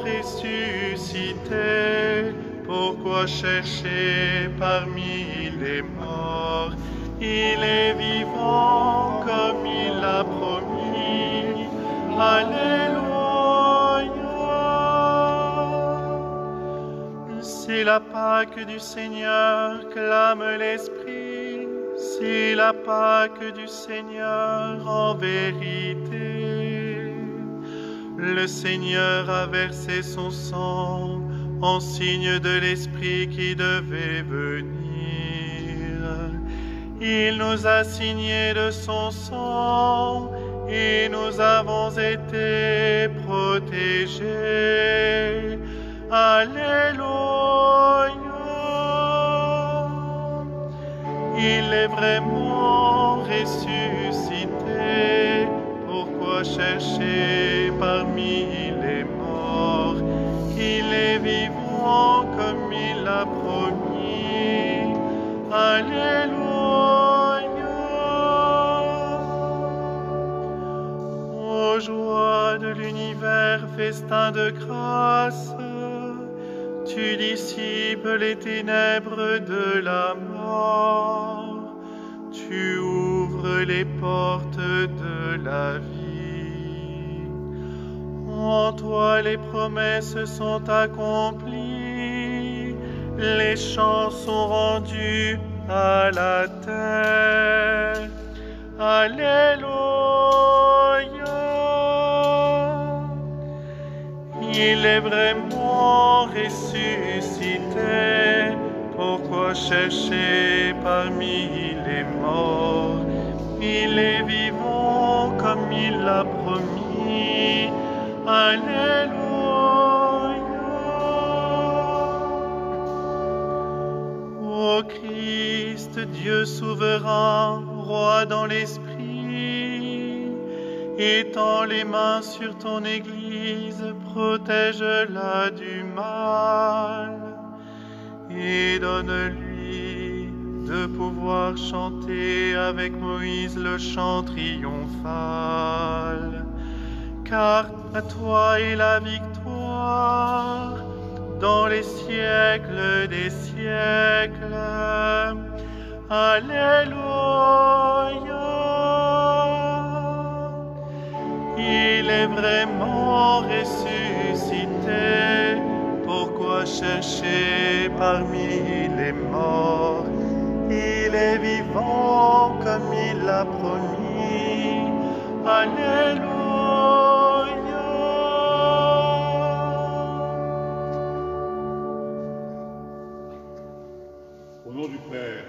ressuscité, pourquoi chercher parmi les morts? Il est vivant comme il l'a promis. Alléluia. C'est la Pâque du Seigneur, clame l'Esprit. C'est la Pâque du Seigneur en vérité. Le Seigneur a versé son sang en signe de l'Esprit qui devait venir. Il nous a signé de son sang et nous avons été protégés. Alléluia. Il est vraiment ressuscité. Pourquoi chercher parmi les morts? Il est vivant comme il l'a promis. Alléluia. Ô joie de l'univers, festin de grâce, tu dissipes les ténèbres de la mort, tu ouvres les portes de la vie. En toi les promesses sont accomplies, les chants sont rendus à la terre. Alléluia. Il est vraiment ressuscité. Pourquoi chercher parmi les morts? Il est vivant comme il l'a promis. Alléluia. Ô Christ, Dieu souverain, roi dans l'esprit, étends les mains sur ton Église, protège-la du mal et donne-lui de pouvoir chanter avec Moïse le chant triomphal. Car à toi est la victoire dans les siècles des siècles. Alléluia. Il est vraiment ressuscité. Pourquoi chercher parmi les morts? Il est vivant comme il l'a promis. Alléluia. Au nom du Père,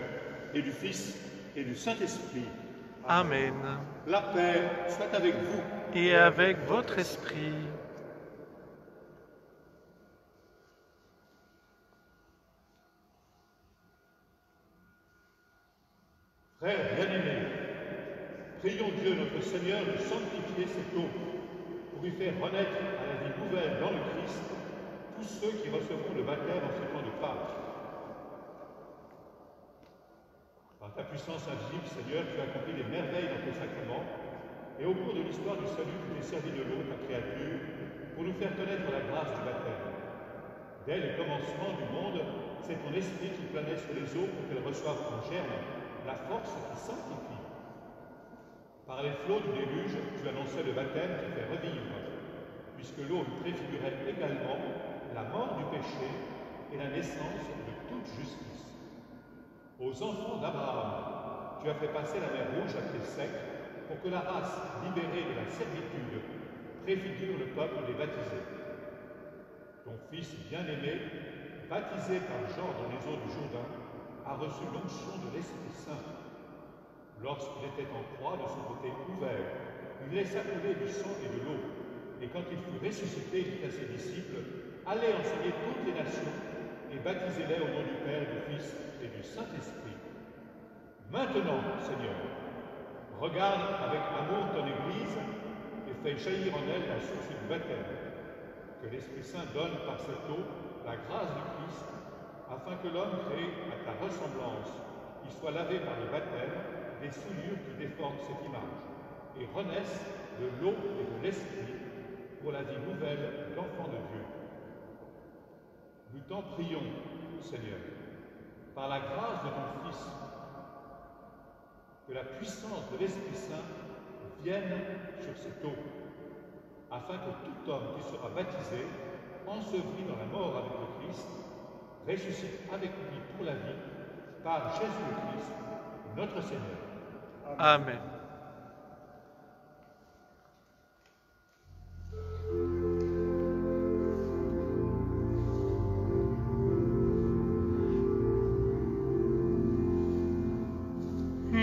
et du Fils, et du Saint-Esprit. Amen. La paix soit avec vous. Et avec votre esprit. Frères bien-aimés, prions Dieu notre Seigneur de sanctifier cette eau pour y faire renaître à la vie nouvelle dans le Christ tous ceux qui recevront le baptême en ce temps de Pâques. Par ta puissance invisible, Seigneur, tu as accompli des merveilles dans tes sacrements, et au cours de l'histoire du salut, tu t'es servi de l'eau, ta créature, pour nous faire connaître la grâce du baptême. Dès le commencement du monde, c'est ton esprit qui planait sur les eaux pour qu'elles reçoivent en germe la force qui sanctifie. Par les flots du déluge, tu annonçais le baptême qui fait revivre, puisque l'eau préfigurait également la mort du péché et la naissance de toute justice. Aux enfants d'Abraham, tu as fait passer la mer Rouge à pied sec pour que la race libérée de la servitude préfigure le peuple des baptisés. Ton Fils bien-aimé, baptisé par Jean dans les eaux du Jourdain, a reçu l'onction de l'Esprit Saint. Lorsqu'il était en croix de son côté ouvert, il laissa couler du sang et de l'eau, et quand il fut ressuscité, il dit à ses disciples, « Allez enseigner toutes les nations, et baptisez-les au nom du Père, du Fils et du Saint-Esprit. Maintenant, Seigneur, regarde avec amour ton Église et fais jaillir en elle la source du baptême. Que l'Esprit Saint donne par cette eau la grâce du Christ, afin que l'homme créé à ta ressemblance y soit lavé par le baptême des souillures qui déforment cette image, et renaisse de l'eau et de l'Esprit pour la vie nouvelle d'enfants de Dieu. t'en prions, Seigneur, par la grâce de ton Fils, que la puissance de l'Esprit Saint vienne sur cette eau, afin que tout homme qui sera baptisé, enseveli dans la mort avec le Christ, ressuscite avec lui pour la vie, par Jésus le Christ, notre Seigneur. Amen.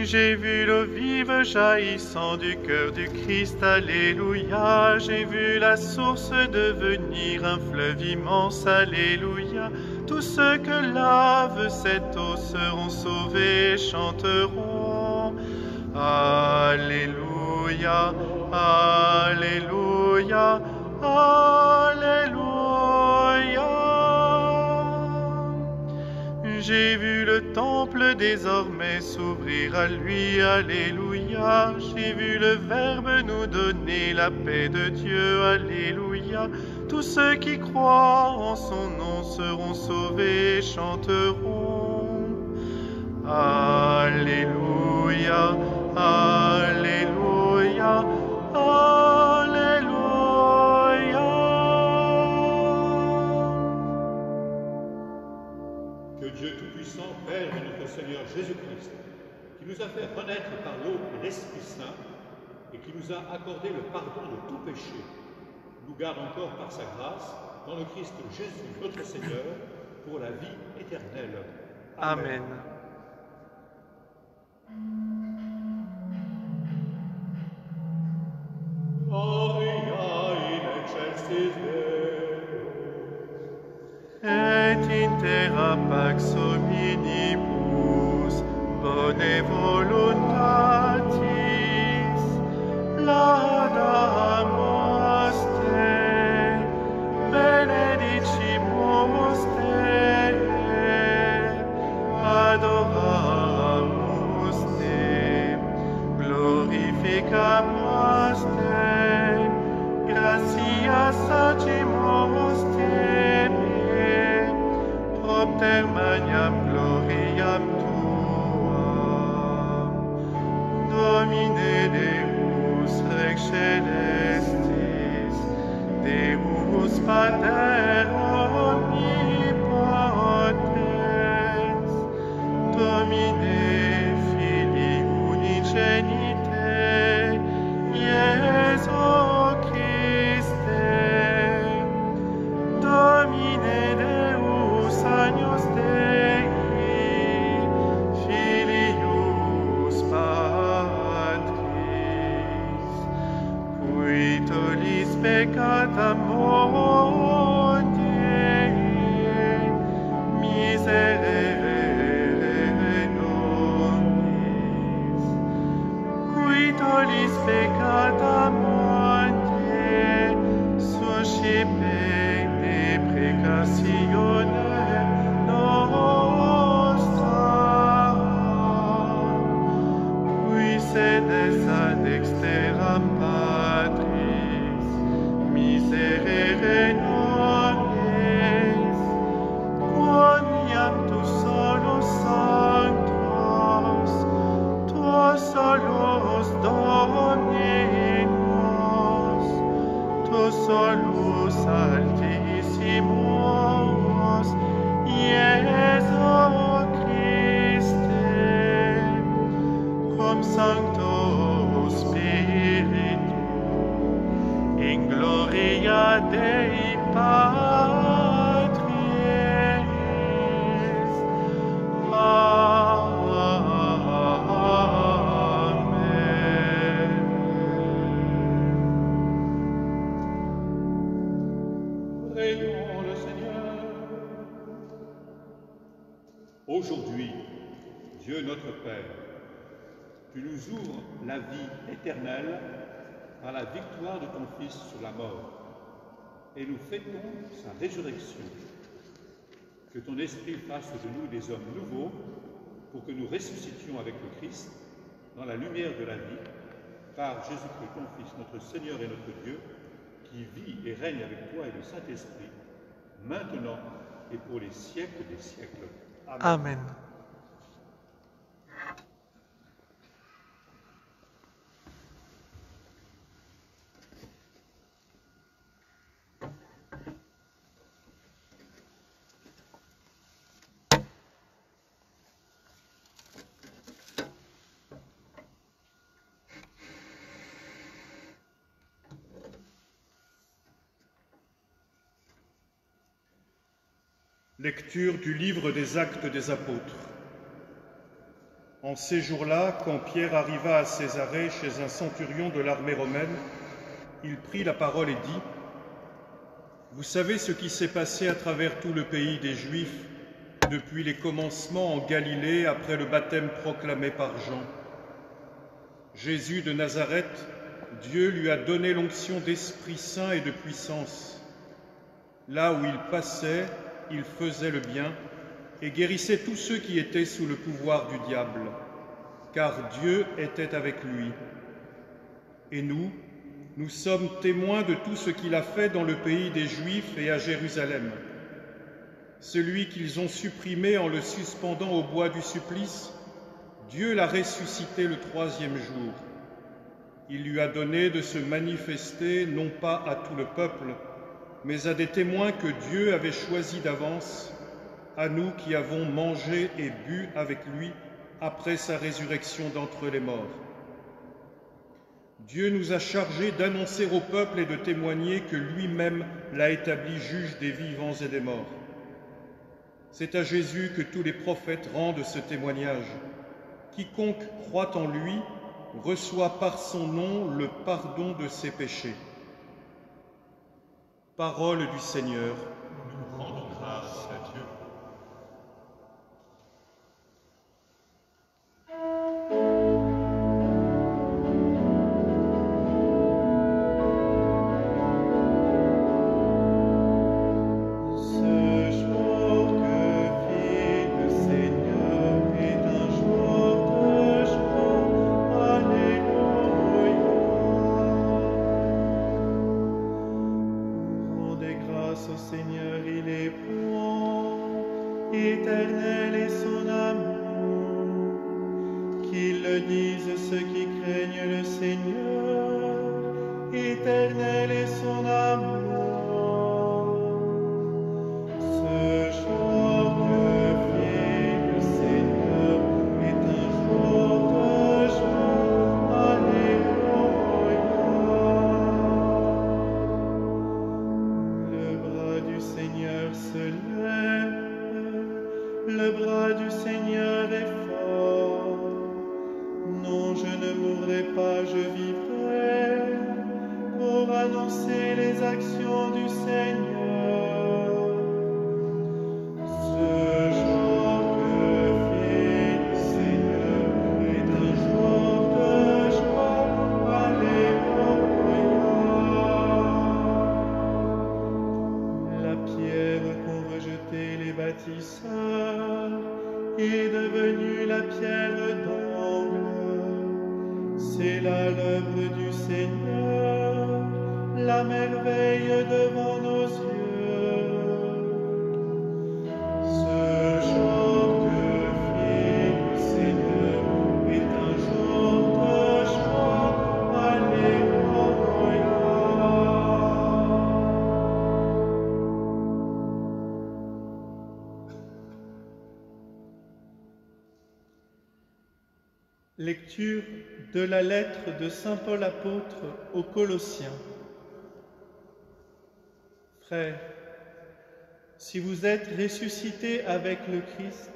J'ai vu l'eau vive jaillissant du cœur du Christ, alléluia. J'ai vu la source devenir un fleuve immense, alléluia. Tous ceux que lave cette eau seront sauvés et chanteront. Alléluia, alléluia, alléluia. J'ai vu le temple désormais s'ouvrir à lui, alléluia. J'ai vu le Verbe nous donner la paix de Dieu, alléluia. Tous ceux qui croient en son nom seront sauvés et chanteront. Alléluia, alléluia, alléluia. Que Dieu Tout-Puissant, Père de notre Seigneur Jésus-Christ, qui nous a fait renaître par l'eau et l'Esprit Saint, et qui nous a accordé le pardon de tout péché, nous garde encore par sa grâce dans le Christ Jésus, notre Seigneur, pour la vie éternelle. Amen. Maria in excelsis Deo, Et in terra pax hominibus, bone voluntatis, laudamus te, benedicimus te, adoramus te, glorificamus te, gratias agimus te, propter magnam gloriam tuam. Domine Deus Rex Celestis, Deus Pater omnipotens, Domine Filii unigenite, Iesu Christe, Domine Deus Agnus Dei, Filius Patris, cui tollis peccata mondie, miserere nobis, cui tollis peccata mondie, suscipe deprecatione nostra, qui sedes ad dexteram Patris, miserere nobis, quoniam tu solus sanctus, tuos solus Dominus, tu solus altissimus, Iesu Christe, cum Sancto Spiritu, in gloria Dei Patris. Amen. prions le Seigneur. Aujourd'hui, Dieu notre Père, tu nous ouvres la vie éternelle par la victoire de ton Fils sur la mort, et nous fêtons sa résurrection. Que ton Esprit fasse de nous des hommes nouveaux, pour que nous ressuscitions avec le Christ dans la lumière de la vie, par Jésus-Christ, ton Fils, notre Seigneur et notre Dieu, qui vit et règne avec toi et le Saint-Esprit, maintenant et pour les siècles des siècles. Amen. Lecture du livre des Actes des Apôtres. En ces jours-là, quand Pierre arriva à Césarée chez un centurion de l'armée romaine, il prit la parole et dit : « Vous savez ce qui s'est passé à travers tout le pays des Juifs depuis les commencements en Galilée après le baptême proclamé par Jean. Jésus de Nazareth, Dieu lui a donné l'onction d'Esprit Saint et de puissance. Là où il passait, il faisait le bien et guérissait tous ceux qui étaient sous le pouvoir du diable, car Dieu était avec lui. Et nous sommes témoins de tout ce qu'il a fait dans le pays des Juifs et à Jérusalem. Celui qu'ils ont supprimé en le suspendant au bois du supplice, Dieu l'a ressuscité le 3e jour. Il lui a donné de se manifester non pas à tout le peuple, mais à des témoins que Dieu avait choisis d'avance, à nous qui avons mangé et bu avec lui après sa résurrection d'entre les morts. Dieu nous a chargés d'annoncer au peuple et de témoigner que lui-même l'a établi juge des vivants et des morts. C'est à Jésus que tous les prophètes rendent ce témoignage. Quiconque croit en lui reçoit par son nom le pardon de ses péchés. Parole du Seigneur. Nous rendons grâce à Dieu. Éternel est son amour, qu'ils le disent ceux qui craignent le Seigneur. Éternel est son amour. Ce jour que fit le Seigneur est un jour de joie. Alléluia. Le bras du Seigneur se lève. Le bras du Seigneur est fort. Non, je ne mourrai pas, je vivrai pour annoncer les actions du Seigneur. Ce jour que fit le Seigneur est un jour de joie. Alléluia. La pierre qu'ont rejetée les bâtisseurs est devenue la pierre d'angle. C'est là l'œuvre du Seigneur, la merveille devant nos yeux. Ce jour que fit le Seigneur est un jour de joie. Alléluia. Lecture de la lettre de saint Paul apôtre aux Colossiens. Frères, si vous êtes ressuscités avec le Christ,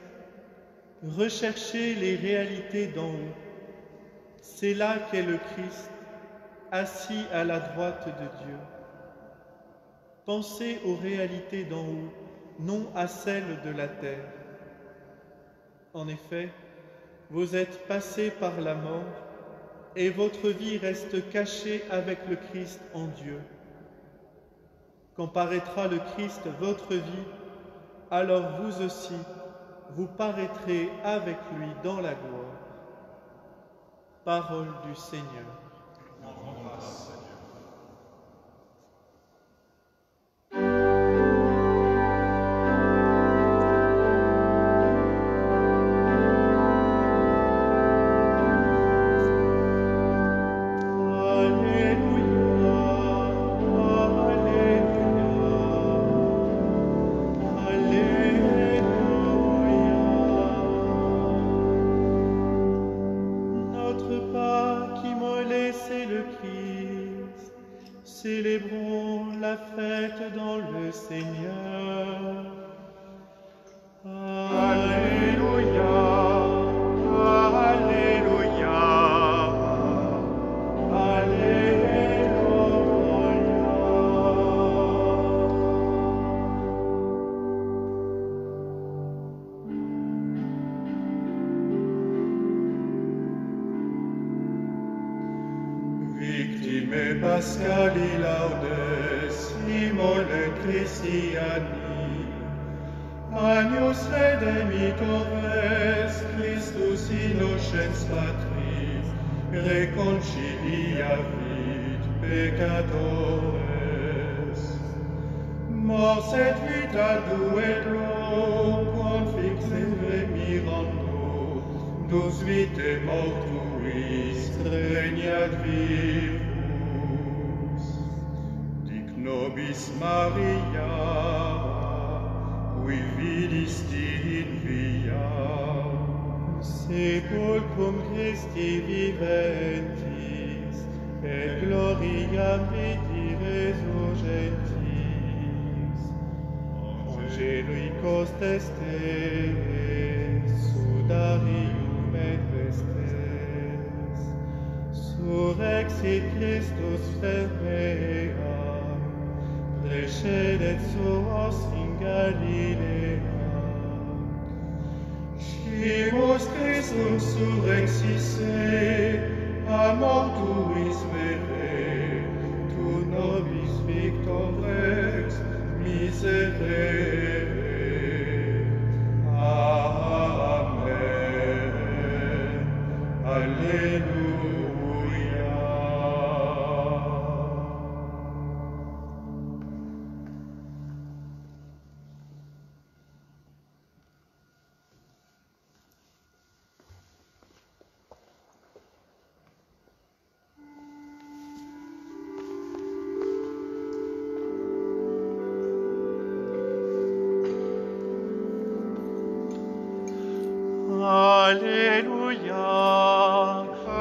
recherchez les réalités d'en haut. C'est là qu'est le Christ, assis à la droite de Dieu. Pensez aux réalités d'en haut, non à celles de la terre. En effet, vous êtes passés par la mort, et votre vie reste cachée avec le Christ en Dieu. Quand paraîtra le Christ, votre vie, alors vous aussi, vous paraîtrez avec lui dans la gloire. Parole du Seigneur. Ascali laudes, simole Christiani, Agnus redemitor res, Christus innocens Patris, reconciliavit peccatores. Mors et vita duello, confixe mirando, dus vitae mortuis regnat vivus. Dic nobis Maria, qui vidisti in via, sepulcrum Christi viventis, et gloriam viti resurgentis. Angelui costestes, sudarium et vestes, surrexit Christus fermea, precedet suos in Galilea. Scimus Christum surrexisse, a mortuis vere, tu nobis victor rex miserere. Amen. Alleluia. Alléluia,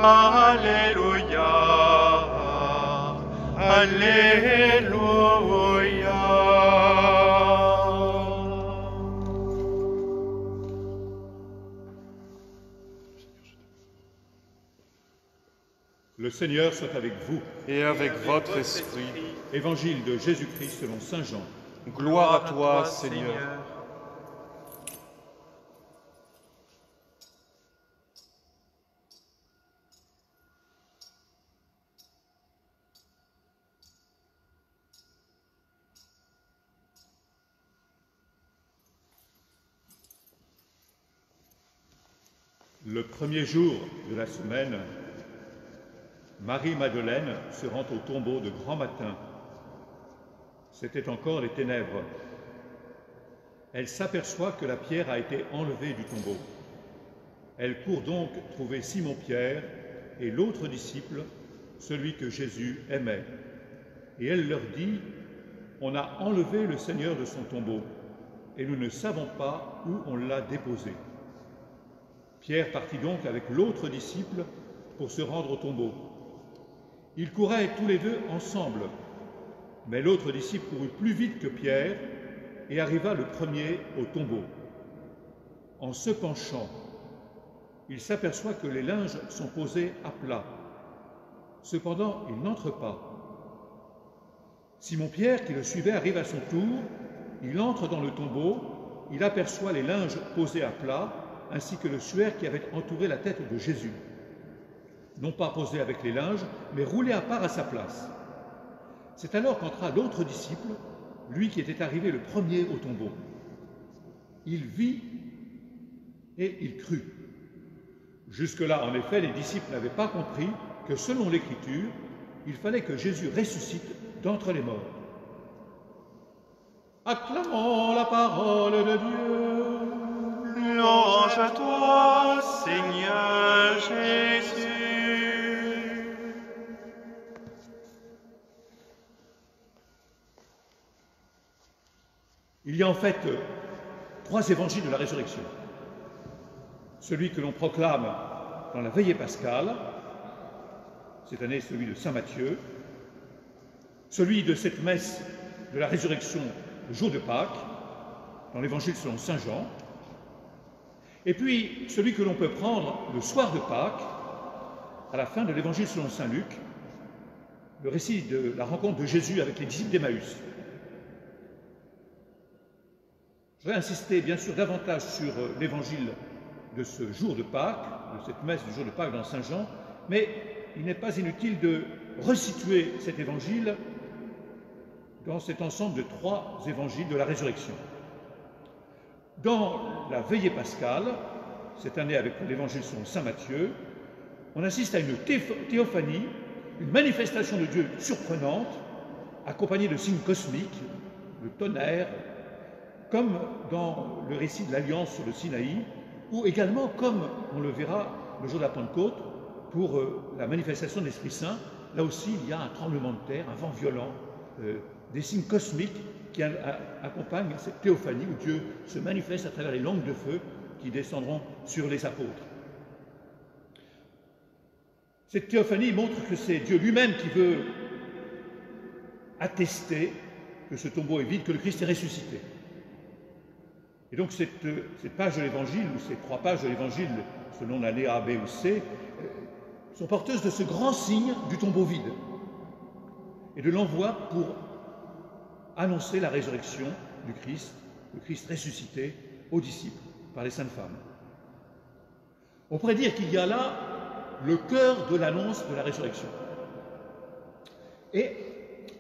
Alléluia, Alléluia. Le Seigneur soit avec vous. Et avec votre esprit. Évangile de Jésus-Christ selon saint Jean. Gloire à toi, Seigneur. Le premier jour de la semaine, Marie-Madeleine se rend au tombeau de grand matin. C'était encore les ténèbres. Elle s'aperçoit que la pierre a été enlevée du tombeau. Elle court donc trouver Simon-Pierre et l'autre disciple, celui que Jésus aimait. Et elle leur dit, « On a enlevé le Seigneur de son tombeau, et nous ne savons pas où on l'a déposé. » Pierre partit donc avec l'autre disciple pour se rendre au tombeau. Ils couraient tous les deux ensemble, mais l'autre disciple courut plus vite que Pierre et arriva le premier au tombeau. En se penchant, il s'aperçoit que les linges sont posés à plat. Cependant, il n'entre pas. Simon-Pierre, qui le suivait, arrive à son tour. Il entre dans le tombeau, il aperçoit les linges posés à plat, ainsi que le suaire qui avait entouré la tête de Jésus. Non pas posé avec les linges, mais roulé à part à sa place. C'est alors qu'entra l'autre disciple, lui qui était arrivé le premier au tombeau. Il vit et il crut. Jusque-là, en effet, les disciples n'avaient pas compris que, selon l'Écriture, il fallait que Jésus ressuscite d'entre les morts. Acclamons la parole de Dieu. Louange à toi, Seigneur Jésus. Il y a en fait 3 évangiles de la résurrection. Celui que l'on proclame dans la veillée pascale, cette année celui de saint Matthieu, celui de cette messe de la résurrection le jour de Pâques, dans l'évangile selon saint Jean, et puis celui que l'on peut prendre le soir de Pâques, à la fin de l'évangile selon saint Luc, le récit de la rencontre de Jésus avec les disciples d'Emmaüs. Je voudrais insister bien sûr davantage sur l'évangile de ce jour de Pâques, de cette messe du jour de Pâques dans saint Jean, mais il n'est pas inutile de resituer cet évangile dans cet ensemble de 3 évangiles de la résurrection. Dans la veillée pascale, cette année avec l'évangile selon saint Matthieu, on assiste à une théophanie, une manifestation de Dieu surprenante, accompagnée de signes cosmiques, le tonnerre, comme dans le récit de l'Alliance sur le Sinaï, ou également comme on le verra le jour de la Pentecôte, pour la manifestation de l'Esprit Saint. Là aussi, il y a un tremblement de terre, un vent violent, des signes cosmiques qui accompagnent cette théophanie où Dieu se manifeste à travers les langues de feu qui descendront sur les apôtres. Cette théophanie montre que c'est Dieu lui-même qui veut attester que ce tombeau est vide, que le Christ est ressuscité. Et donc cette page de l'Évangile, ou ces 3 pages de l'Évangile, selon l'année A, B ou C, sont porteuses de ce grand signe du tombeau vide et de l'envoi pour annoncer la résurrection du Christ, le Christ ressuscité aux disciples par les saintes femmes. On pourrait dire qu'il y a là le cœur de l'annonce de la résurrection. Et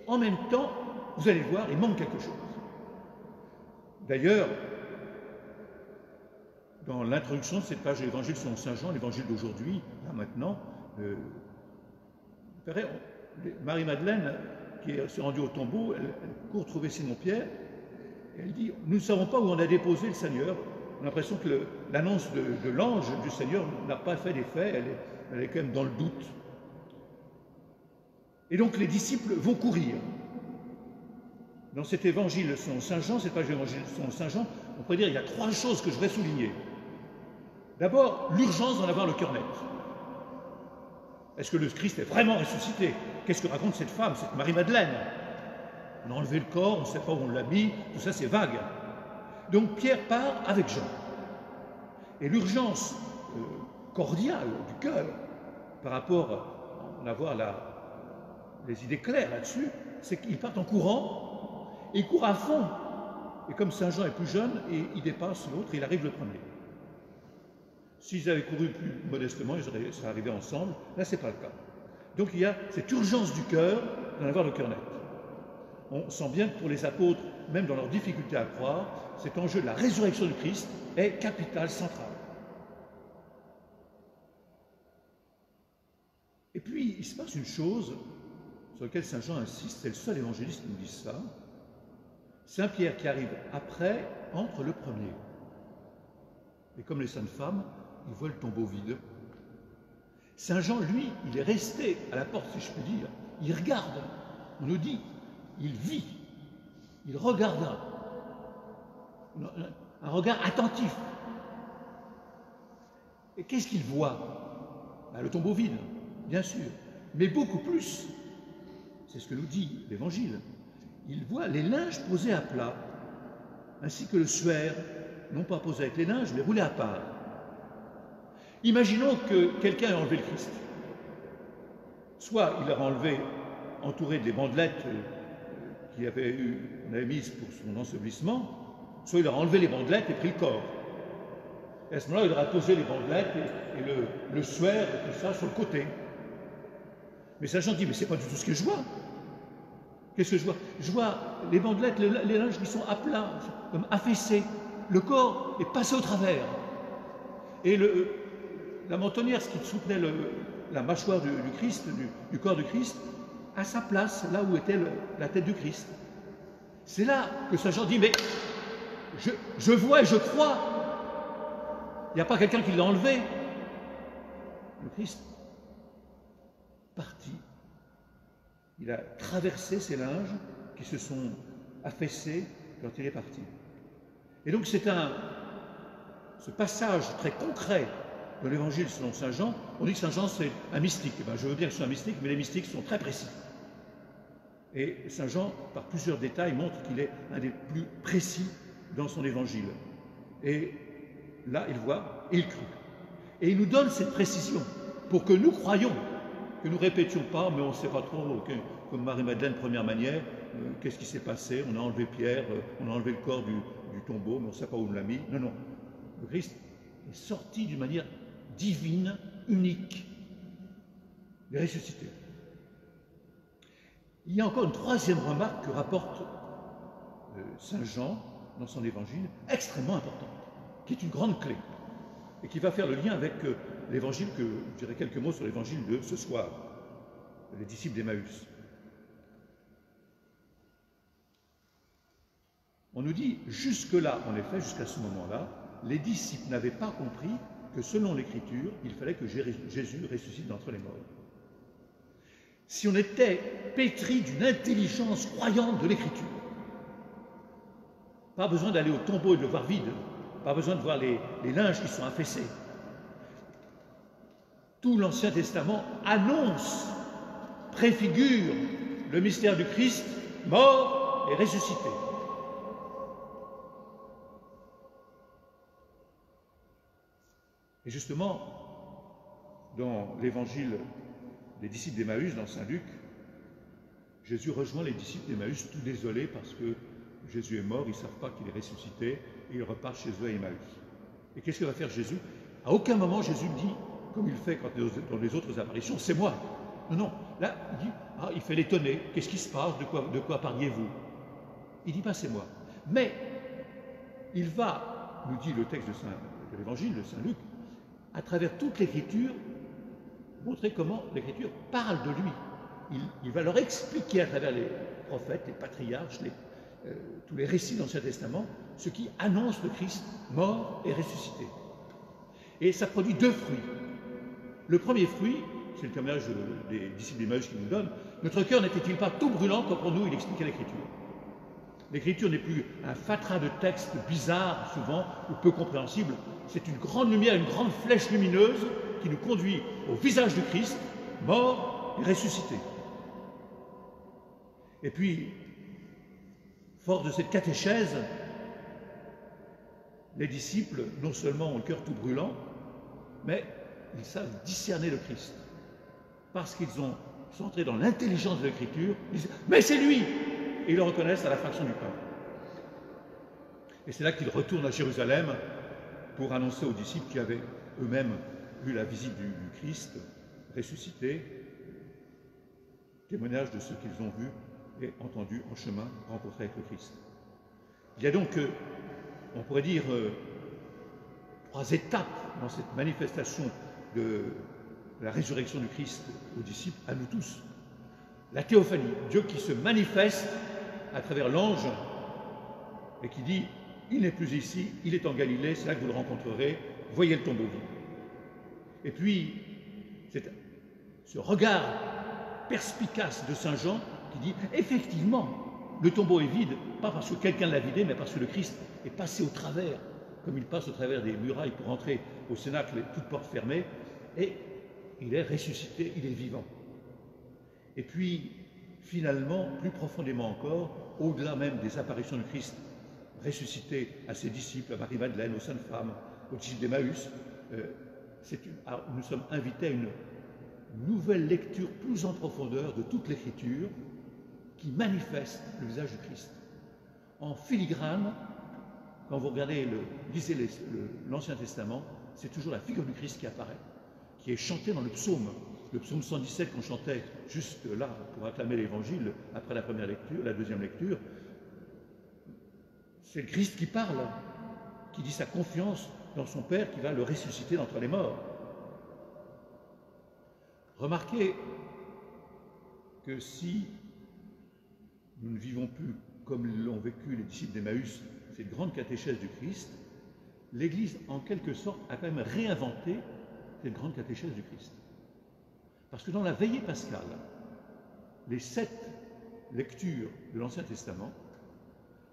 en même temps, vous allez le voir, il manque quelque chose. D'ailleurs, dans l'introduction de cette page de l'Évangile selon saint Jean, l'Évangile d'aujourd'hui, là maintenant, Marie-Madeleine, qui s'est rendue au tombeau, elle court trouver Simon-Pierre, et elle dit « Nous ne savons pas où on a déposé le Seigneur ». On a l'impression que l'annonce de l'ange du Seigneur n'a pas fait d'effet, elle est quand même dans le doute. Et donc les disciples vont courir. Dans cet évangile selon saint Jean, cette page de l'évangile selon saint Jean, on pourrait dire qu'il y a 3 choses que je voudrais souligner. D'abord, l'urgence d'en avoir le cœur net. Est-ce que le Christ est vraiment ressuscité? Qu'est-ce que raconte cette femme, cette Marie-Madeleine? On a enlevé le corps, on ne sait pas où on l'a mis, tout ça c'est vague. Donc Pierre part avec Jean. Et l'urgence cordiale du cœur par rapport à avoir les idées claires là-dessus, c'est qu'ils partent en courant et ils courent à fond. Et comme saint Jean est plus jeune, et il dépasse l'autre, il arrive le premier. S'ils avaient couru plus modestement, ils seraient arrivés ensemble. Là, ce n'est pas le cas. Donc il y a cette urgence du cœur d'en avoir le cœur net. On sent bien que pour les apôtres, même dans leur difficulté à croire, cet enjeu de la résurrection du Christ est capital, central. Et puis, il se passe une chose sur laquelle saint Jean insiste, c'est le seul évangéliste qui nous dit ça. Saint Pierre qui arrive après entre le premier. Et comme les saintes femmes, il voit le tombeau vide. Saint Jean, lui, il est resté à la porte, si je peux dire. Il regarde. On nous dit, il vit. Il regarda. Un regard attentif. Et qu'est-ce qu'il voit? Le tombeau vide, bien sûr. Mais beaucoup plus, c'est ce que nous dit l'Évangile. Il voit les linges posés à plat, ainsi que le suaire, non pas posé avec les linges, mais roulé à part. Imaginons que quelqu'un ait enlevé le Christ. Soit il l'a enlevé entouré des bandelettes qu'on avait mises pour son ensevelissement, soit il a enlevé les bandelettes et pris le corps. Et à ce moment-là, il aura posé les bandelettes et le suaire et tout ça sur le côté. Mais saint Jean dit, mais c'est pas du tout ce que je vois. Qu'est-ce que je vois? Je vois les bandelettes, les linges qui sont à plat, comme affaissés. Le corps est passé au travers. Et la mentonnière, ce qui soutenait la mâchoire du Christ, du corps du Christ, à sa place, là où était la tête du Christ. C'est là que saint Jean dit, mais je vois et je crois. Il n'y a pas quelqu'un qui l'a enlevé. Le Christ parti. Il a traversé ces linges qui se sont affaissés quand il est parti. Et donc c'est ce passage très concret de l'Évangile selon saint Jean. On dit que saint Jean c'est un mystique. Eh bien, je veux bien que ce soit un mystique, mais les mystiques sont très précis. Et saint Jean, par plusieurs détails, montre qu'il est un des plus précis dans son Évangile. Et là, il voit et il crut. Et il nous donne cette précision pour que nous croyions, que nous ne répétions pas, mais on ne sait pas trop, comme Marie-Madeleine, première manière, qu'est-ce qui s'est passé? On a enlevé Pierre, on a enlevé le corps du tombeau, mais on ne sait pas où on l'a mis. Non, non. Le Christ est sorti d'une manière divine, unique, il est ressuscité. Il y a encore une troisième remarque que rapporte Saint Jean dans son évangile, extrêmement importante, qui est une grande clé, et qui va faire le lien avec l'évangile que je dirai quelques mots sur l'évangile de ce soir, les disciples d'Emmaüs. On nous dit, jusque-là, en effet, jusqu'à ce moment-là, les disciples n'avaient pas compris que selon l'Écriture, il fallait que Jésus ressuscite d'entre les morts. Si on était pétri d'une intelligence croyante de l'Écriture, pas besoin d'aller au tombeau et de le voir vide, pas besoin de voir les linges qui sont affaissés. Tout l'Ancien Testament annonce, préfigure le mystère du Christ, mort et ressuscité. Et justement, dans l'évangile des disciples d'Emmaüs, dans Saint Luc, Jésus rejoint les disciples d'Emmaüs tout désolés parce que Jésus est mort, ils ne savent pas qu'il est ressuscité, et ils repartent chez eux à Emmaüs. Et qu'est-ce que va faire Jésus? À aucun moment Jésus dit, comme il fait dans les autres apparitions, c'est moi. Non, non, là, il dit, il fait l'étonné, qu'est-ce qui se passe, de quoi parliez-vous? Il ne dit pas c'est moi. Mais il va, nous dit le texte de l'évangile de Saint Luc, à travers toute l'Écriture, montrer comment l'Écriture parle de lui. Il va leur expliquer à travers les prophètes, les patriarches, tous les récits de l'Ancien Testament, ce qui annonce le Christ mort et ressuscité. Et ça produit deux fruits. Le premier fruit, c'est le témoignage des disciples d'Emmaüs qui nous donne, notre cœur n'était-il pas tout brûlant quand pour nous il expliquait l'Écriture? L'Écriture n'est plus un fatras de textes bizarres, souvent, ou peu compréhensibles. C'est une grande lumière, une grande flèche lumineuse qui nous conduit au visage du Christ, mort et ressuscité. Et puis, fort de cette catéchèse, les disciples, non seulement ont le cœur tout brûlant, mais ils savent discerner le Christ. Parce qu'ils sont entrés dans l'intelligence de l'Écriture, ils disent « Mais c'est lui !» et ils le reconnaissent à la fraction du pain. Et c'est là qu'ils retournent à Jérusalem pour annoncer aux disciples qui avaient eux-mêmes vu la visite du Christ ressuscité, témoignage de ce qu'ils ont vu et entendu en chemin, rencontré avec le Christ. Il y a donc, on pourrait dire, trois étapes dans cette manifestation de la résurrection du Christ aux disciples, à nous tous. La théophanie, Dieu qui se manifeste à travers l'ange et qui dit « Il n'est plus ici, il est en Galilée, c'est là que vous le rencontrerez, voyez le tombeau vide. » Et puis, c'est ce regard perspicace de Saint Jean qui dit « Effectivement, le tombeau est vide, pas parce que quelqu'un l'a vidé, mais parce que le Christ est passé au travers, comme il passe au travers des murailles pour entrer au cénacle, toutes portes fermées, et il est ressuscité, il est vivant. » Et puis, finalement, plus profondément encore, au-delà même des apparitions du Christ ressuscité à ses disciples, à Marie-Madeleine, aux saintes femmes, aux disciples d'Emmaüs, nous sommes invités à une nouvelle lecture plus en profondeur de toute l'Écriture qui manifeste le visage du Christ. En filigrane, quand vous lisez l'Ancien Testament, c'est toujours la figure du Christ qui apparaît, qui est chantée dans le psaume 117 qu'on chantait juste là pour acclamer l'Évangile après la première lecture, la deuxième lecture. C'est le Christ qui parle, qui dit sa confiance dans son Père qui va le ressusciter d'entre les morts. Remarquez que si nous ne vivons plus comme l'ont vécu les disciples d'Emmaüs, cette grande catéchèse du Christ, l'Église, en quelque sorte, a quand même réinventé cette grande catéchèse du Christ. Parce que dans la veillée pascale, les 7 lectures de l'Ancien Testament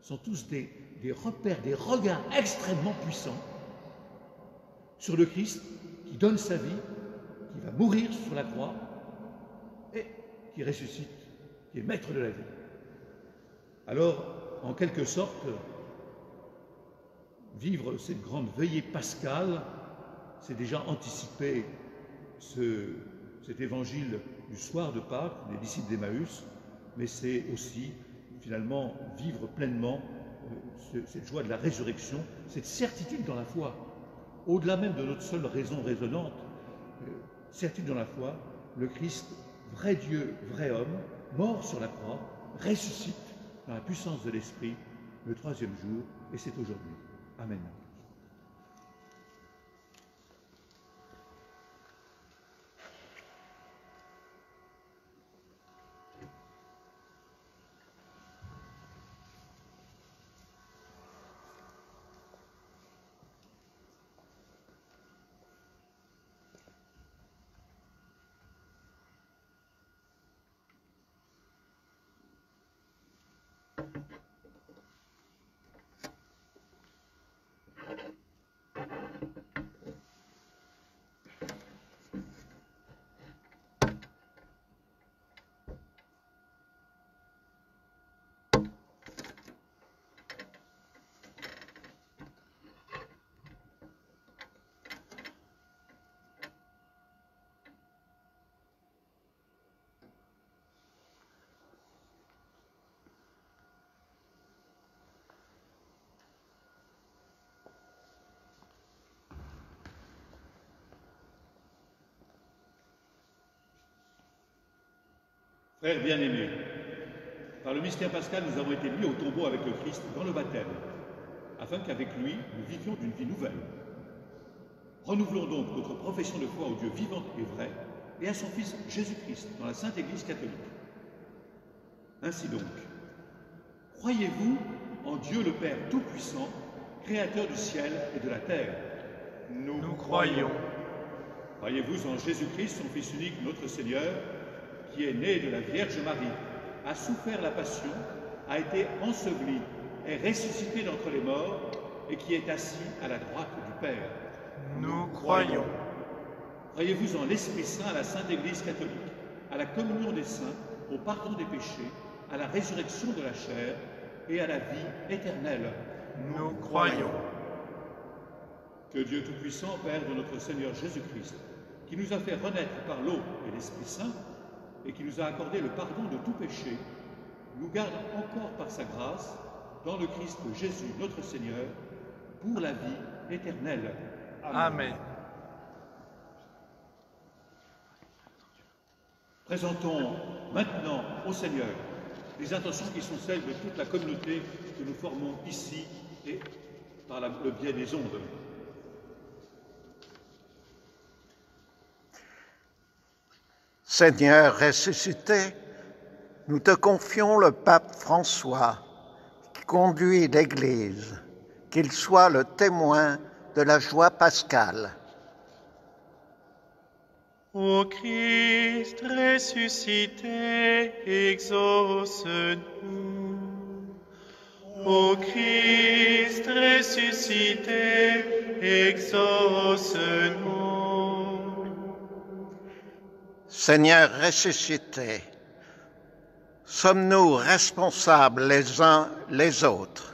sont tous des repères, des regards extrêmement puissants sur le Christ qui donne sa vie, qui va mourir sur la croix et qui ressuscite, qui est maître de la vie. Alors, en quelque sorte, vivre cette grande veillée pascale, c'est déjà anticiper cet évangile du soir de Pâques, des disciples d'Emmaüs, mais c'est aussi, finalement, vivre pleinement cette joie de la résurrection, cette certitude dans la foi, au-delà même de notre seule raison raisonnante, certitude dans la foi, le Christ vrai Dieu, vrai homme, mort sur la croix, ressuscite dans la puissance de l'Esprit le troisième jour, et c'est aujourd'hui. Amen. Frères bien-aimés, par le mystère pascal, nous avons été mis au tombeau avec le Christ dans le baptême, afin qu'avec lui, nous vivions d'une vie nouvelle. Renouvelons donc notre profession de foi au Dieu vivant et vrai, et à son Fils Jésus-Christ dans la Sainte Église catholique. Ainsi donc, croyez-vous en Dieu le Père Tout-Puissant, Créateur du ciel et de la terre? Nous croyons. Croyez-vous en Jésus-Christ, son Fils unique, notre Seigneur, qui est né de la Vierge Marie, a souffert la passion, a été enseveli, est ressuscité d'entre les morts, et qui est assis à la droite du Père? Nous croyons. Croyez-vous en l'Esprit Saint, à la Sainte Église catholique, à la communion des saints, au pardon des péchés, à la résurrection de la chair et à la vie éternelle? Nous croyons. Que Dieu Tout-Puissant, Père de notre Seigneur Jésus-Christ, qui nous a fait renaître par l'eau et l'Esprit Saint, et qui nous a accordé le pardon de tout péché, nous garde encore par sa grâce, dans le Christ Jésus notre Seigneur, pour la vie éternelle. Amen. Présentons maintenant au Seigneur les intentions qui sont celles de toute la communauté que nous formons ici et par le biais des ondes. Seigneur ressuscité, nous te confions le pape François qui conduit l'Église, qu'il soit le témoin de la joie pascale. Ô Christ ressuscité, exauce-nous. Ô Christ ressuscité, exauce-nous. Seigneur ressuscité, sommes-nous responsables les uns les autres?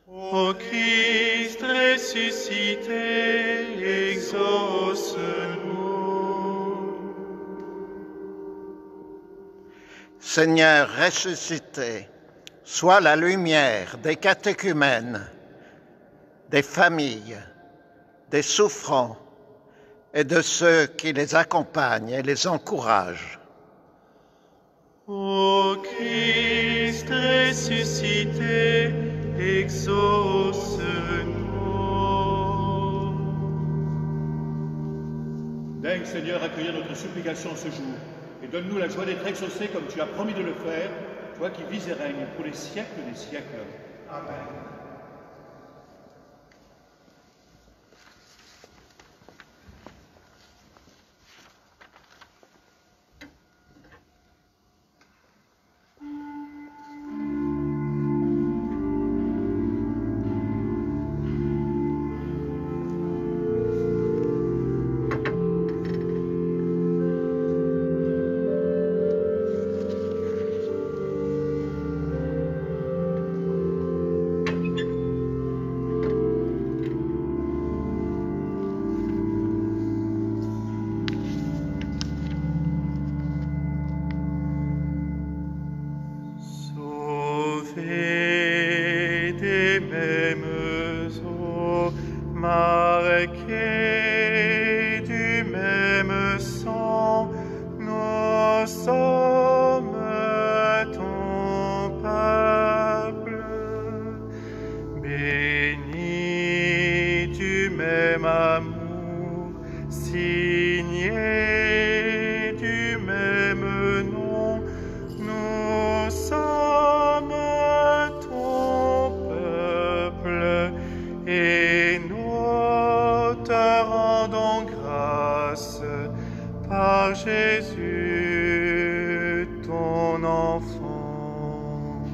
Ô Christ ressuscité, exauce-nous. Seigneur ressuscité, sois la lumière des catéchumènes, des familles, des souffrants et de ceux qui les accompagnent et les encouragent. Ô Christ ressuscité, exauce-nous. Daigne, Seigneur, accueillir notre supplication ce jour et donne-nous la joie d'être exaucés comme tu as promis de le faire, toi qui vis et règnes pour les siècles des siècles. Amen. Marqués du même sang. Nous sommes ton peuple, béni du même amour, signé du même nom. Nous sommes ton peuple et nous te rendons grâce par Jésus, ton enfant.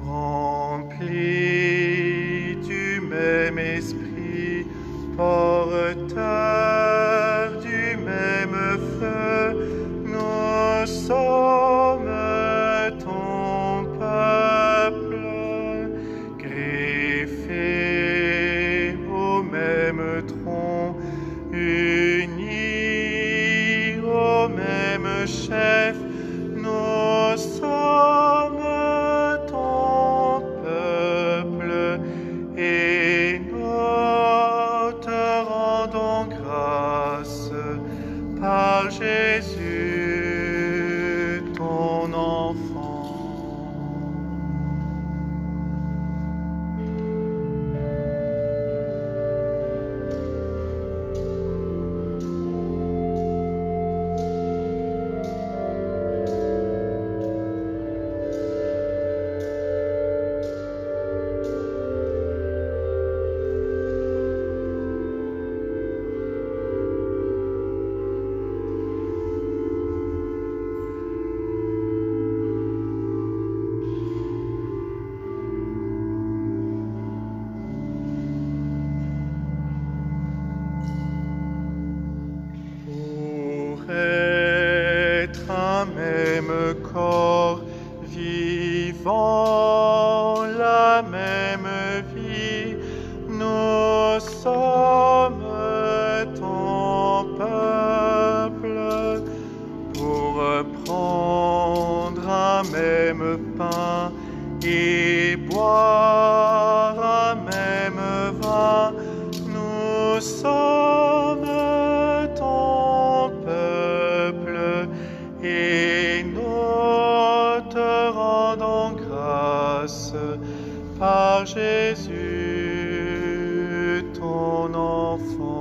Rempli du même esprit, porteur du même feu, nous sommes ton peuple, greffés au même tronc, unis au même chef. Nous sommes ton peuple et nous te rendons grâce par Jésus, ton enfant. Pour être un même corps, vivant la même vie, nous sommes ton peuple. Pour prendre un même pain et boire un même vin, nous sommes ton peuple et nous te rendons grâce par Jésus, ton enfant.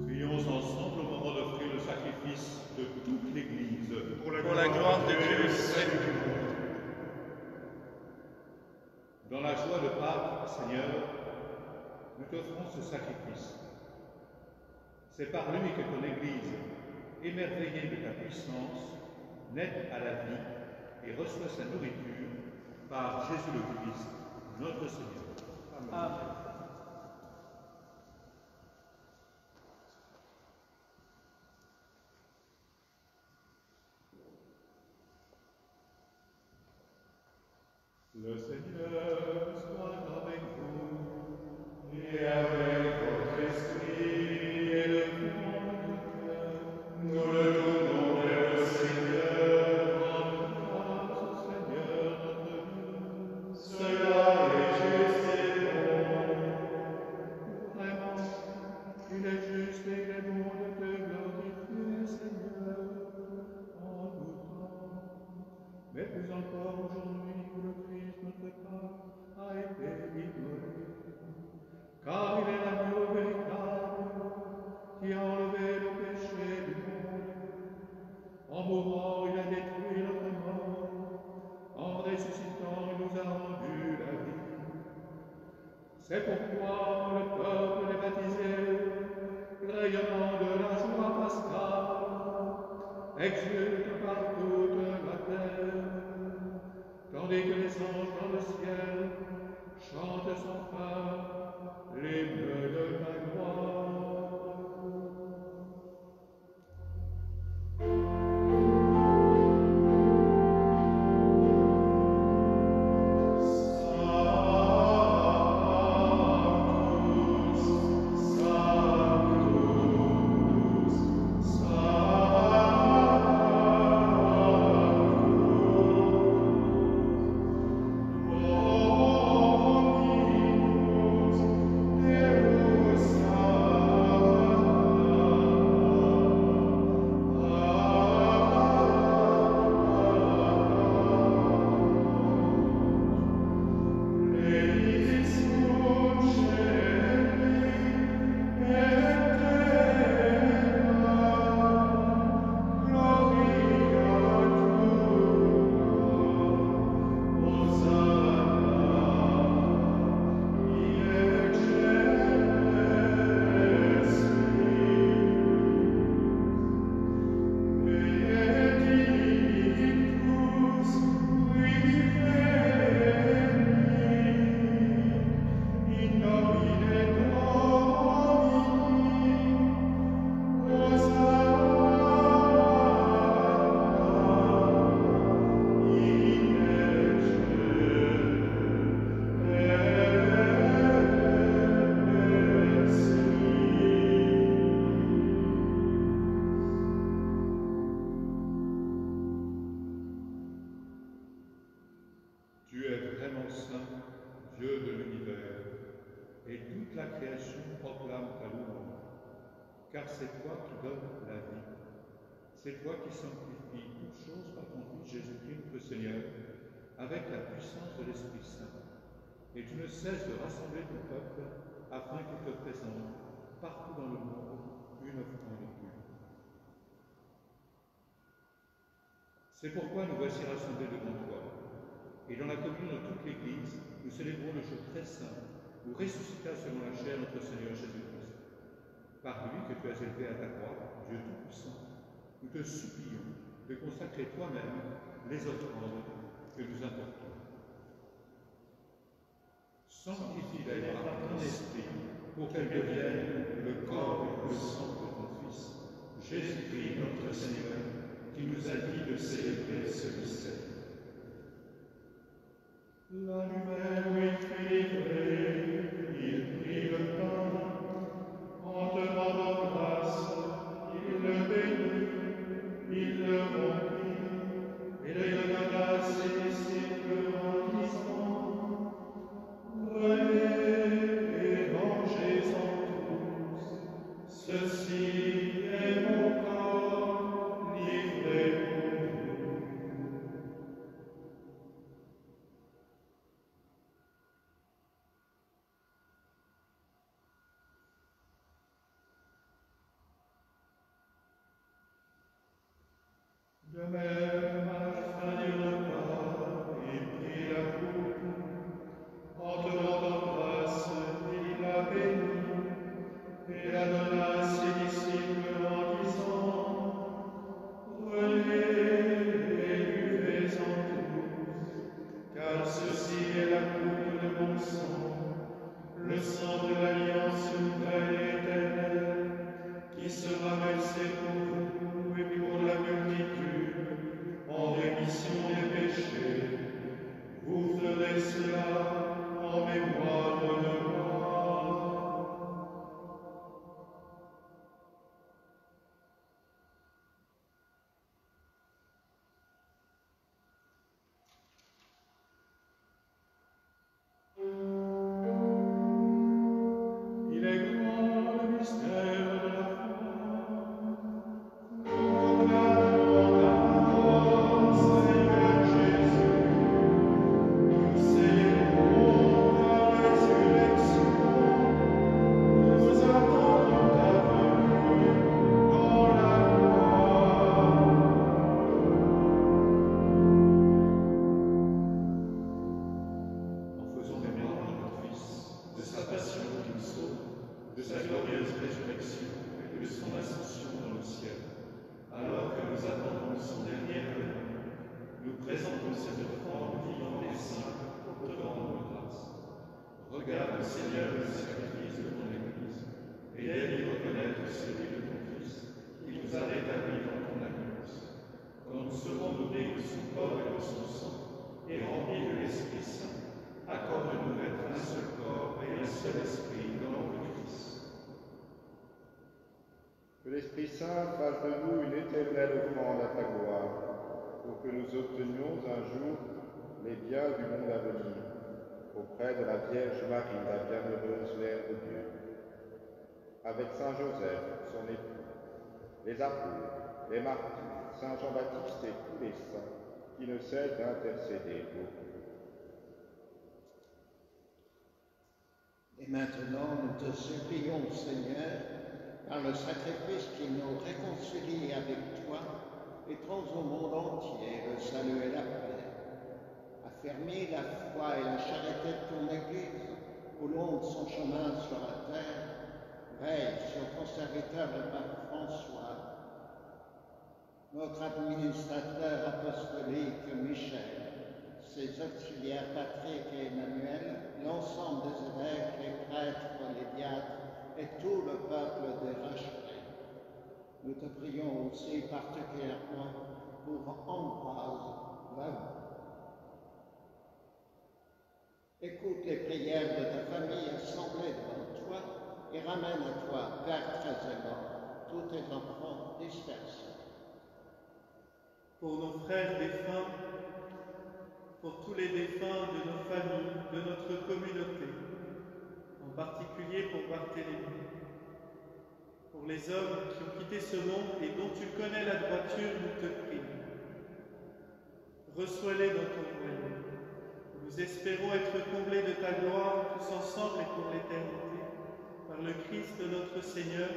Prions ensemble au moment d'offrir le sacrifice de toute l'Église Pour la gloire de Dieu et le salut du monde. Dans la joie de Pâques, Seigneur, nous t'offrons ce sacrifice. C'est par lui que ton Église, émerveillée de ta puissance, naît à la vie et reçoit sa nourriture par Jésus le Christ, notre Seigneur. Amen. Le Seigneur soit avec vous et avec votre esprit et le nous le tournons vers le Seigneur, rendons grâce au Seigneur notre Dieu. Cela est juste et bon. Vraiment, il est juste et il est bon de te glorifier, Seigneur, en tout temps. Mais plus encore aujourd'hui que le Christ, notre Père, a été immolé. Car il est l'agneau véritable qui a enlevé le péché du monde. En mourant, il a détruit notre mort. En ressuscitant, il nous a rendu la vie. C'est pourquoi le peuple est baptisé, rayonnant de la joie pascale, exulte sans fin l'hymne de ta gloire. Tu es vraiment saint, Dieu de l'univers, et toute la création proclame ta louange, car c'est toi qui donnes la vie. C'est toi qui sanctifies toutes choses par ton Fils Jésus-Christ notre Seigneur, avec la puissance de l'Esprit Saint. Et tu ne cesses de rassembler ton peuple afin qu'il te présente partout dans le monde une offrande pure. C'est pourquoi nous voici rassemblés devant toi. Et dans la commune de toute l'Église, nous célébrons le jour très saint où ressuscita selon la chair notre Seigneur Jésus-Christ. Par lui que tu as élevé à ta croix, Dieu Tout-Puissant, nous te supplions de consacrer toi-même les offrandes que nous apportons. Sanctifie-les par ton esprit pour qu'elles deviennent le corps et le sang de ton Fils, Jésus-Christ notre Seigneur, qui nous a dit de célébrer ce mystère. L'allumeur frivré, il prit le pain, en demandant grâce, il le bénit, il le rompit, et le donna à ses disciples en disant: Prenez et mangez-en tous, ceci est mon corps livré pour vous. De même, à la fin du repas, il prit la coupe, en te rendant grâce, il la bénit, et la donna à ses disciples en disant: Prenez et buvez-en tous, car ceci est la coupe de mon sang, le sang de l'alliance nouvelle et éternelle, qui sera versé pour vous et pour la multitude, en rémission des péchés. Vous ferez cela en mémoire de moi. Il est grand le mystère de la foi. Nous proclamons ta mort, Seigneur Jésus. Nous célébrons ta résurrection. Nous attendons ta venue dans la gloire. En faisant mémoire de ton Fils, de sa passion qui nous sauve, de sa glorieuse résurrection et de son ascension dans le ciel, alors que nous attendons son dernier venue, nous présentons cette offrande vivante et sainte pour te rendre grâce. Regarde Seigneur, le sacrifice de ton Église, et d'aide reconnaître celui de ton Fils, qui nous a rétablis dans ton alliance. Quand nous serons nourris de son corps et de son sang, et remplis de l'Esprit Saint, accorde-nous d'être un seul corps et un seul esprit dans le Christ. Que l'Esprit Saint fasse de nous une éternelle offrande à ta gloire, pour que nous obtenions un jour les biens du monde à venir, auprès de la Vierge Marie, la bienheureuse Mère de Dieu, avec Saint Joseph, son époux, les apôtres, les martyrs, Saint Jean-Baptiste et tous les saints qui ne cessent d'intercéder pour nous. Et maintenant, nous te supplions, Seigneur, par le sacrifice qui nous réconcilie avec toi, étends au monde entier le salut et la paix. Affermis la foi et la charité de ton Église au long de son chemin sur la terre. Veille sur ton serviteur le pape François, notre administrateur apostolique Michel, ses auxiliaires Patrick et Emmanuel, l'ensemble des évêques, les prêtres, les diacres et tout le peuple des rachetés. Nous te prions aussi particulièrement pour Ambroise Lavaux. Écoute les prières de ta famille assemblée devant toi et ramène à toi, Père très aimant, tous tes enfants dispersés. Pour nos frères défunts, pour tous les défunts de nos familles, de notre communauté, en particulier pour Barthélemy, pour les hommes qui ont quitté ce monde et dont tu connais la droiture, nous te prions. Reçois-les dans ton royaume. Nous espérons être comblés de ta gloire tous ensemble et pour l'éternité, par le Christ notre Seigneur,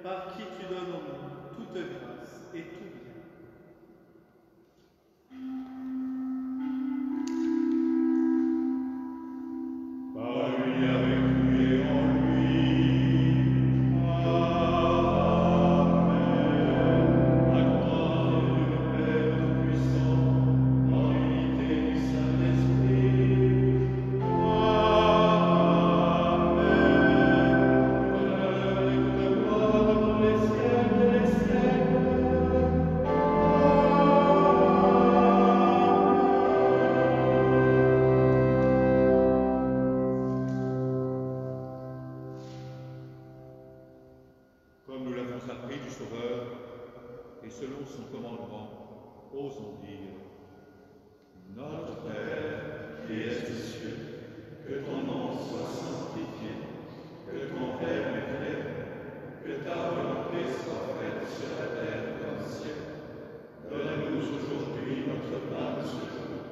par qui tu donnes au monde toute grâce et tout bien. Par lui, avec lui et en lui. Amen. À toi, Dieu le Père Tout-Puissant, dans l'unité du Saint-Esprit. Amen. Honneur et gloire dans les siècles des siècles. Comme nous l'avons appris du Sauveur, et selon son commandement, osons dire: Notre Père, Qui es aux cieux, que ton nom soit sanctifié, que ton règne vienne, que ta volonté soit faite sur la terre comme au ciel. Donne-nous aujourd'hui notre pain de ce jour.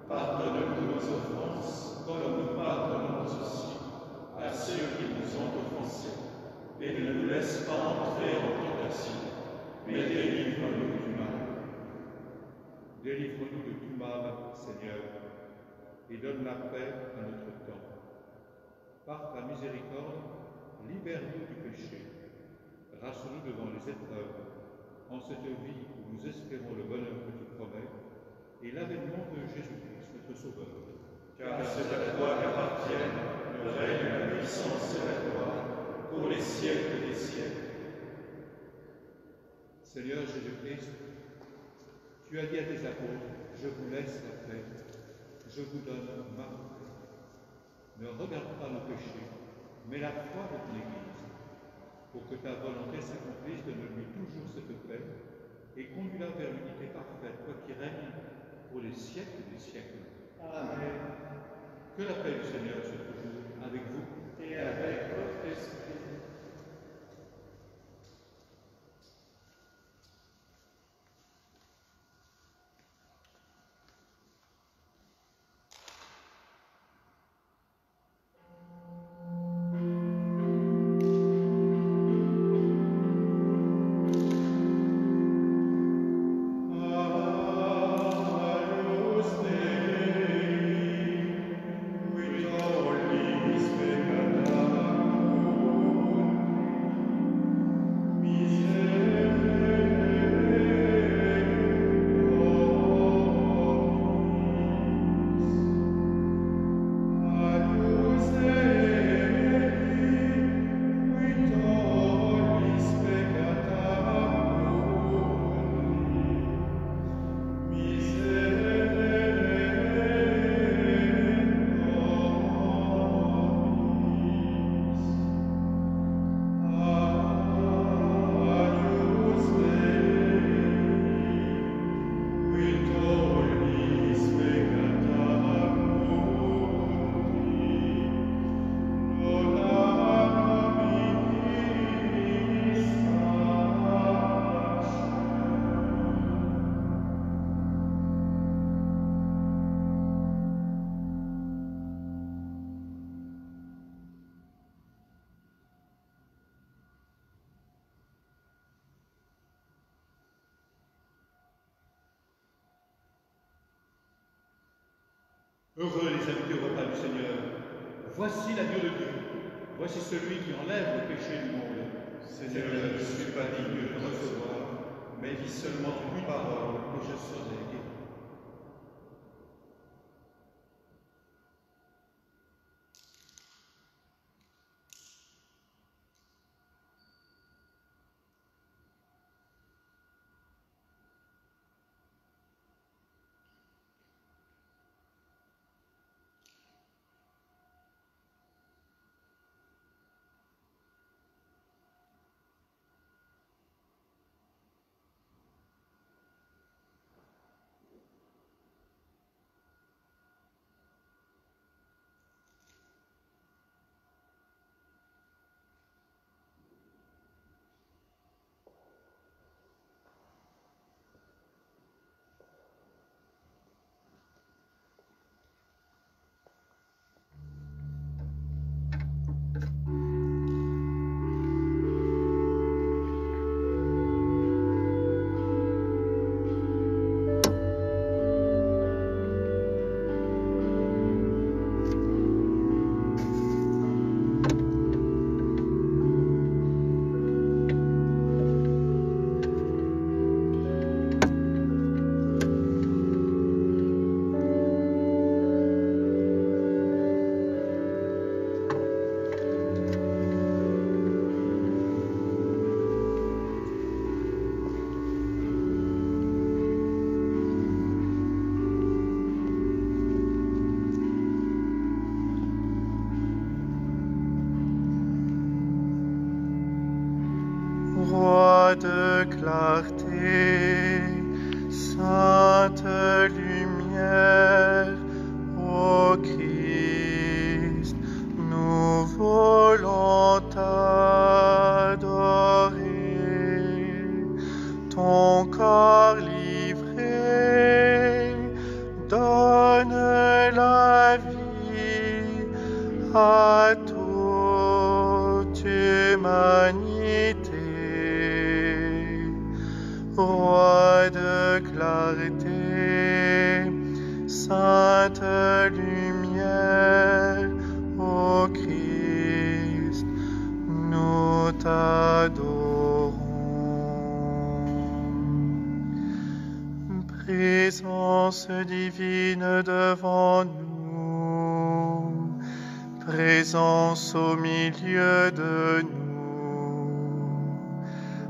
Pardonne-nous nos offenses, comme nous pardonnons aussi à ceux qui nous ont offensés. Et ne nous laisse pas entrer en tentation, mais délivre-nous du mal. délivre-nous de tout mal, Seigneur, et donne la paix à notre temps. Par ta miséricorde, libère-nous du péché. Rassure-nous devant les épreuves, en cette vie où nous espérons le bonheur que tu promets, et l'avènement de Jésus-Christ, notre Sauveur. Car c'est à toi qu'appartiennent le règne, la puissance et la gloire, pour les siècles des siècles. Seigneur Jésus-Christ, tu as dit à tes apôtres: je vous laisse la paix, je vous donne ma paix. Ne regarde pas nos péchés, mais la foi de ton Église. Pour que ta volonté s'accomplisse, donne-lui toujours cette paix et conduis-la vers l'unité parfaite, toi qui règnes pour les siècles des siècles. Amen. Que la paix du Seigneur soit toujours avec vous. Et avec votre esprit. Agnus Dei, qui Heureux les invités au repas du Seigneur. Voici l'agneau de Dieu. Voici celui qui enlève le péché du monde. Seigneur, je ne suis pas digne de te recevoir, mais dis seulement une parole et je serai guéri. Roi de clarté, sainte lumière, ô Christ, nous voulons t'adorer. Ton corps livré donne la vie à toute humanité. Roi de clarté, sainte lumière, ô Christ, nous t'adorons. Présence divine devant nous, présence au milieu de nous.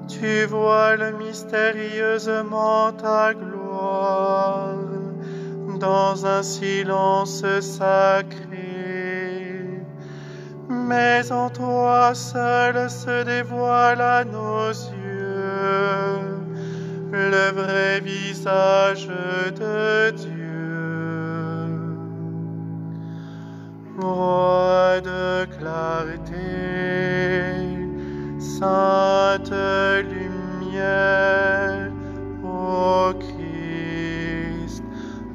Tu voiles mystérieusement ta gloire dans un silence sacré. Mais en toi seul se dévoile à nos yeux le vrai visage de Dieu. Roi de clarté, sainte lumière, ô Christ,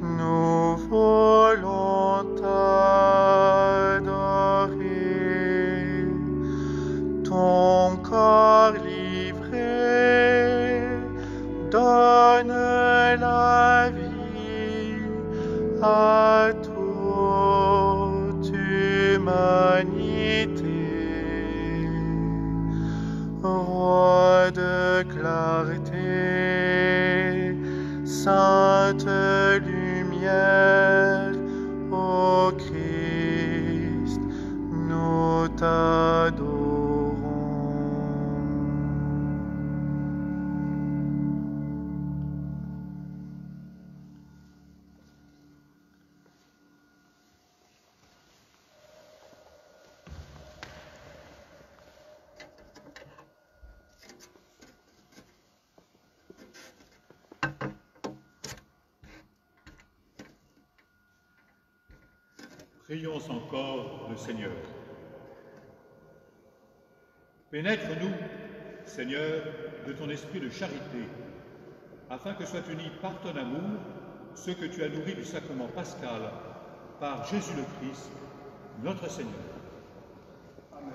nous voulons t'adorer. Ton corps livré donne la vie à toute humanité. Roi de clarté, sainte lumière, ô Christ, nous t'adorons. Prions encore le Seigneur. Pénètre-nous, Seigneur, de ton esprit de charité, afin que soient unis par ton amour ceux que tu as nourris du sacrement pascal par Jésus le Christ, notre Seigneur. Amen.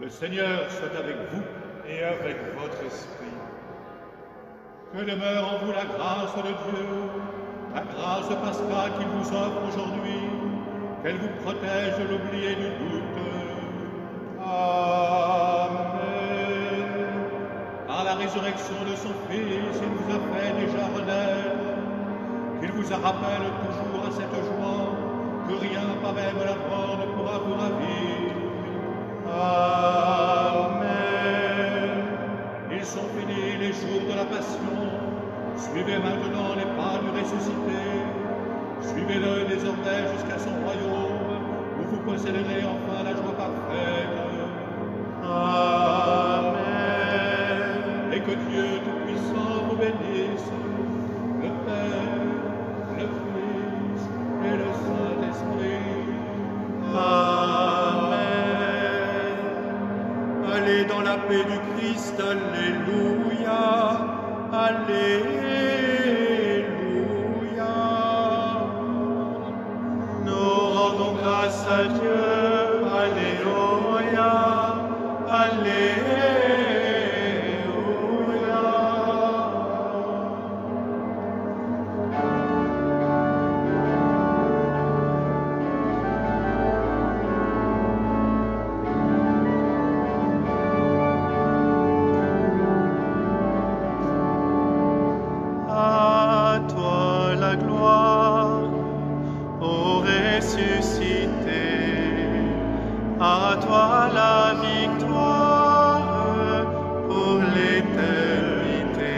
Le Seigneur soit avec vous et avec votre esprit. Que demeure en vous la grâce de Dieu, la grâce pascale qu'il vous offre aujourd'hui, qu'elle vous protège de l'oubli et du doute. Amen. Par la résurrection de son Fils, il vous a fait déjà renaître, qu'il vous rappelle toujours à cette joie, que rien, pas même la mort, ne pourra vous ravir. Amen. Ils sont finis les jours de la passion. Suivez maintenant les pas du ressuscité. Suivez-le désormais jusqu'à son royaume, où vous posséderez enfin la joie parfaite. Amen. Et que Dieu Tout-Puissant vous bénisse, le Père, le Fils et le Saint-Esprit. Amen. Allez dans la paix du Christ, alléluia, alléluia. Nous rendons grâce à Dieu, alléluia, alléluia. À toi la gloire, ô ressuscité, à toi la victoire pour l'éternité.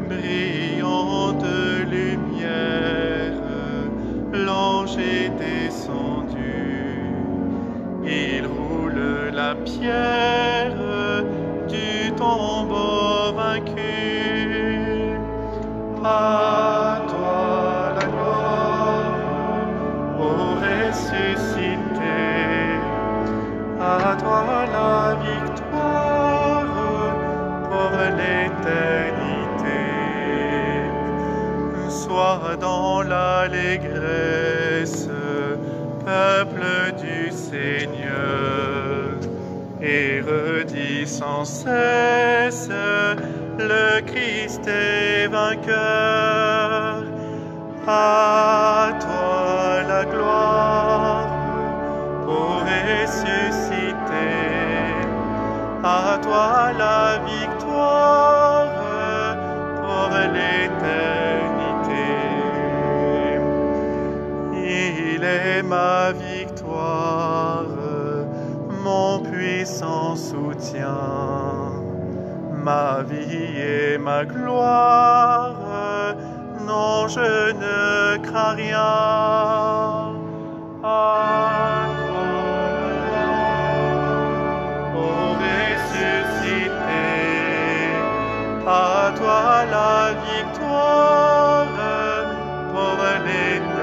Brillante lumière, l'ange est descendu, il roule la pierre du tombeau vaincu. À toi la gloire, ô ressuscité, à toi la victoire pour l'éternité. Sois dans l'allégresse, peuple du Seigneur, et redis sans cesse, le Christ est vainqueur. À toi la gloire, ô ressuscité, à toi la victoire pour l'éternité. Il est ma victoire, mon puissant soutien, ma vie et ma gloire, non, je ne crains rien. À toi la gloire, ô ressuscité, à toi la victoire pour l'éternité.